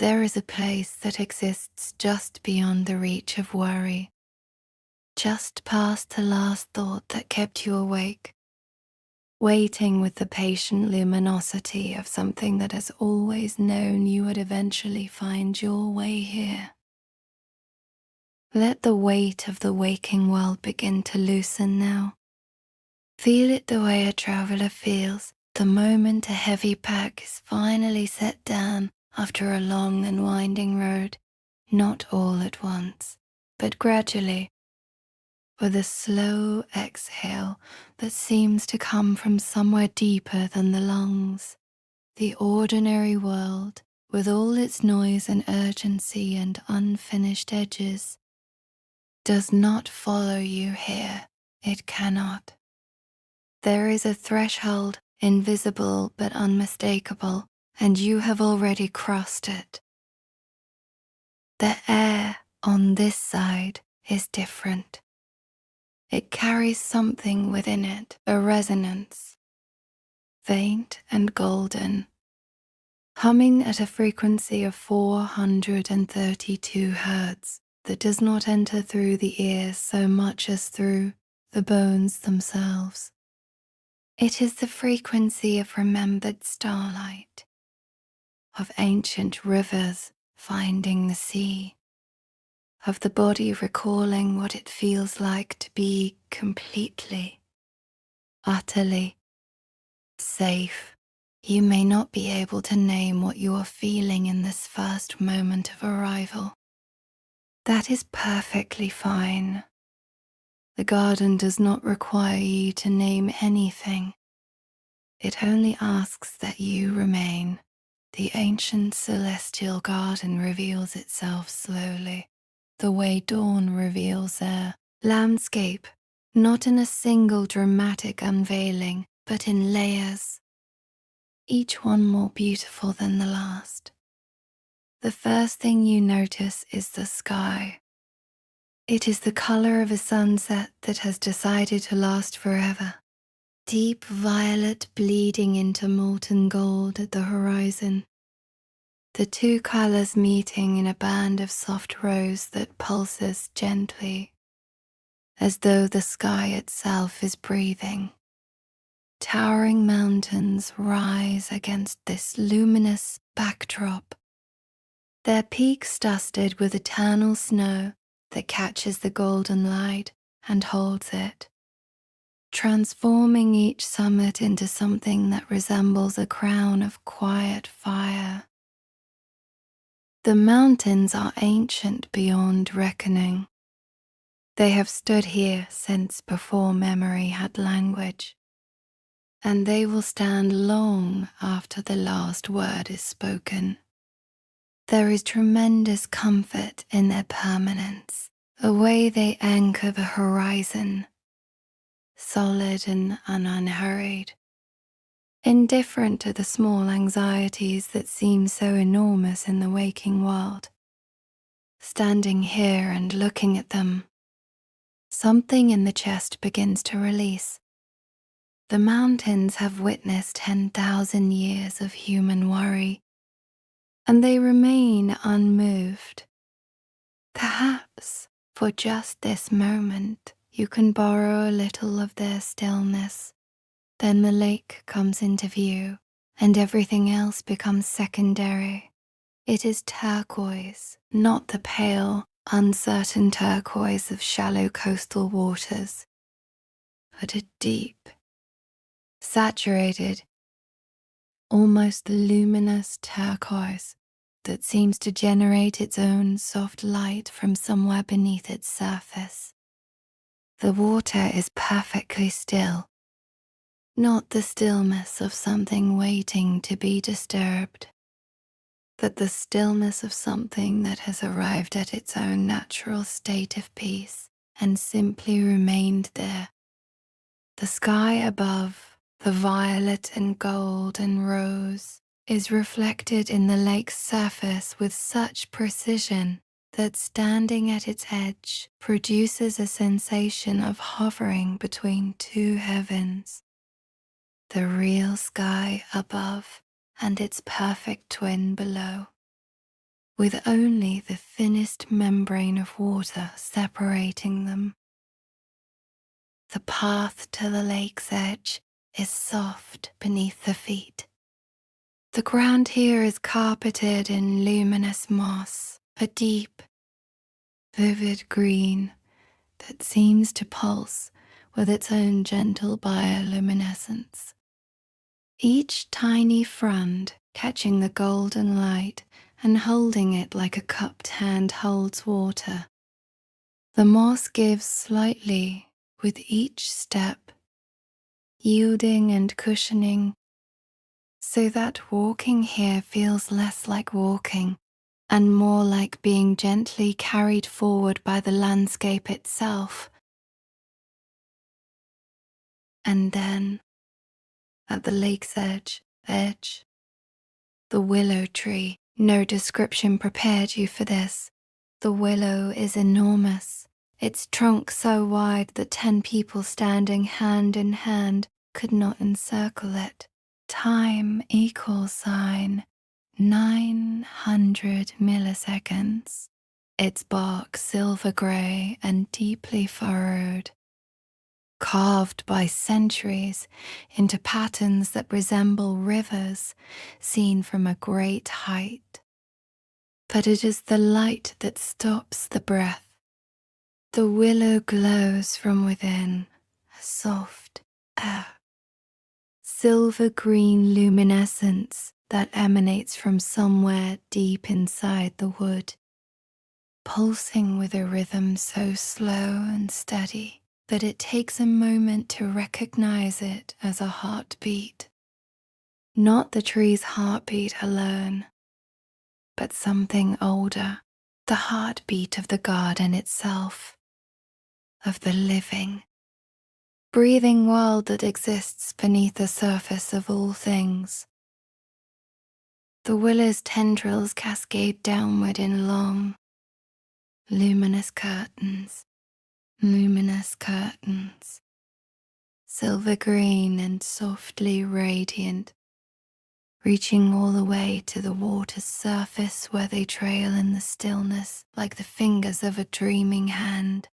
There is a place that exists just beyond the reach of worry, just past the last thought that kept you awake, waiting with the patient luminosity of something that has always known you would eventually find your way here. Let the weight of the waking world begin to loosen now. Feel it the way a traveler feels the moment a heavy pack is finally set down after a long and winding road, not all at once, but gradually, with a slow exhale that seems to come from somewhere deeper than the lungs. The ordinary world, with all its noise and urgency and unfinished edges, does not follow you here. It cannot. There is a threshold, invisible but unmistakable, and you have already crossed it. The air on this side is different. It carries something within it, a resonance, faint and golden, humming at a frequency of 432 hertz that does not enter through the ears so much as through the bones themselves. It is the frequency of remembered starlight, of ancient rivers finding the sea, of the body recalling what it feels like to be completely, utterly safe. You may not be able to name what you are feeling in this first moment of arrival. That is perfectly fine. The garden does not require you to name anything. It only asks that you remain. The ancient celestial garden reveals itself slowly, the way dawn reveals their landscape, not in a single dramatic unveiling, but in layers, each one more beautiful than the last. The first thing you notice is the sky. It is the color of a sunset that has decided to last forever. Deep violet bleeding into molten gold at the horizon. The two colors meeting in a band of soft rose that pulses gently, as though the sky itself is breathing. Towering mountains rise against this luminous backdrop, their peaks dusted with eternal snow that catches the golden light and holds it, transforming each summit into something that resembles a crown of quiet fire. The mountains are ancient beyond reckoning. They have stood here since before memory had language, and they will stand long after the last word is spoken. There is tremendous comfort in their permanence, the way they anchor the horizon, solid and unhurried, indifferent to the small anxieties that seem so enormous in the waking world. Standing here and looking at them, something in the chest begins to release. The mountains have witnessed 10,000 years of human worry, and they remain unmoved. Perhaps for just this moment, you can borrow a little of their stillness. Then the lake comes into view, and everything else becomes secondary. It is turquoise, not the pale, uncertain turquoise of shallow coastal waters, but a deep, saturated, almost luminous turquoise that seems to generate its own soft light from somewhere beneath its surface. The water is perfectly still, not the stillness of something waiting to be disturbed, but the stillness of something that has arrived at its own natural state of peace and simply remained there. The sky above, the violet and gold and rose, is reflected in the lake's surface with such precision that standing at its edge produces a sensation of hovering between two heavens, the real sky above and its perfect twin below. with only the thinnest membrane of water separating them. The path to the lake's edge is soft beneath the feet. The ground here is carpeted in luminous moss, a deep, vivid green that seems to pulse with its own gentle bioluminescence. Each tiny frond catching the golden light and holding it like a cupped hand holds water. The moss gives slightly with each step, yielding and cushioning, so that walking here feels less like walking and more like being gently carried forward by the landscape itself. And then, at the lake's edge, the willow tree. No description prepared you for this. The willow is enormous, its trunk so wide that 10 people standing hand in hand could not encircle it. Time equals sign 900 milliseconds. Its bark silver grey and deeply furrowed, carved by centuries into patterns that resemble rivers seen from a great height. But it is the light that stops the breath. The willow glows from within, a soft silver-green luminescence that emanates from somewhere deep inside the wood, pulsing with a rhythm so slow and steady that it takes a moment to recognize it as a heartbeat. Not the tree's heartbeat alone, but something older, the heartbeat of the garden itself, of the living, breathing world that exists beneath the surface of all things. The willow's tendrils cascade downward in long, luminous curtains, silver green and softly radiant, reaching all the way to the water's surface where they trail in the stillness like the fingers of a dreaming hand.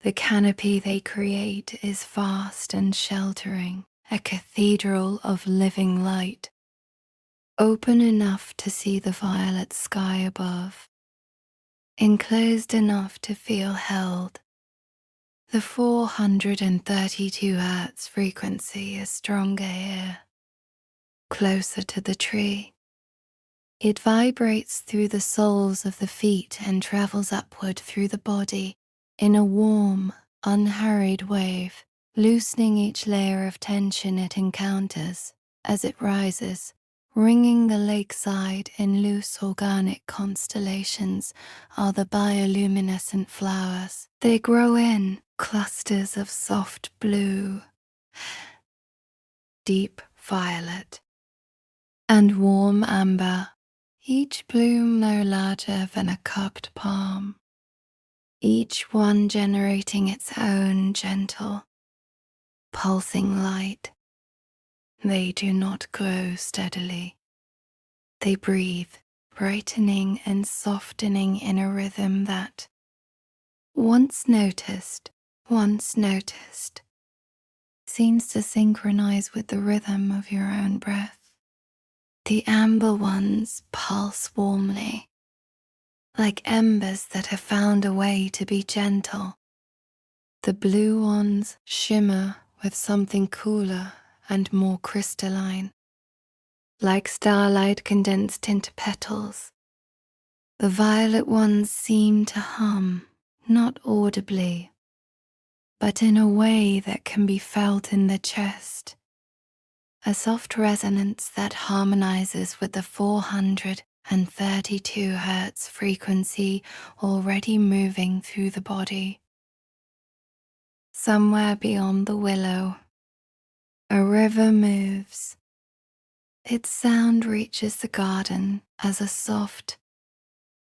The canopy they create is vast and sheltering, a cathedral of living light, open enough to see the violet sky above, enclosed enough to feel held. The 432 Hz frequency is stronger here, closer to the tree. It vibrates through the soles of the feet and travels upward through the body in a warm, unhurried wave, loosening each layer of tension it encounters as it rises, ringing the lakeside in loose organic constellations are the bioluminescent flowers. They grow in clusters of soft blue, deep violet, and warm amber, each bloom no larger than a cupped palm, each one generating its own gentle, pulsing light. They do not grow steadily. They breathe, brightening and softening in a rhythm that, once noticed, seems to synchronize with the rhythm of your own breath. The amber ones pulse warmly, like embers that have found a way to be gentle. The blue ones shimmer with something cooler and more crystalline, like starlight condensed into petals. The violet ones seem to hum, not audibly, but in a way that can be felt in the chest, a soft resonance that harmonizes with the 432 Hz frequency already moving through the body. Somewhere beyond the willow, a river moves. Its sound reaches the garden as a soft,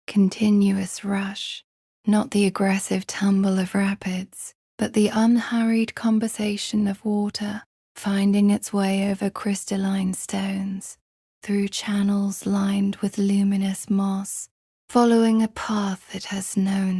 continuous rush, not the aggressive tumble of rapids, but the unhurried conversation of water finding its way over crystalline stones. through channels lined with luminous moss, following a path it has known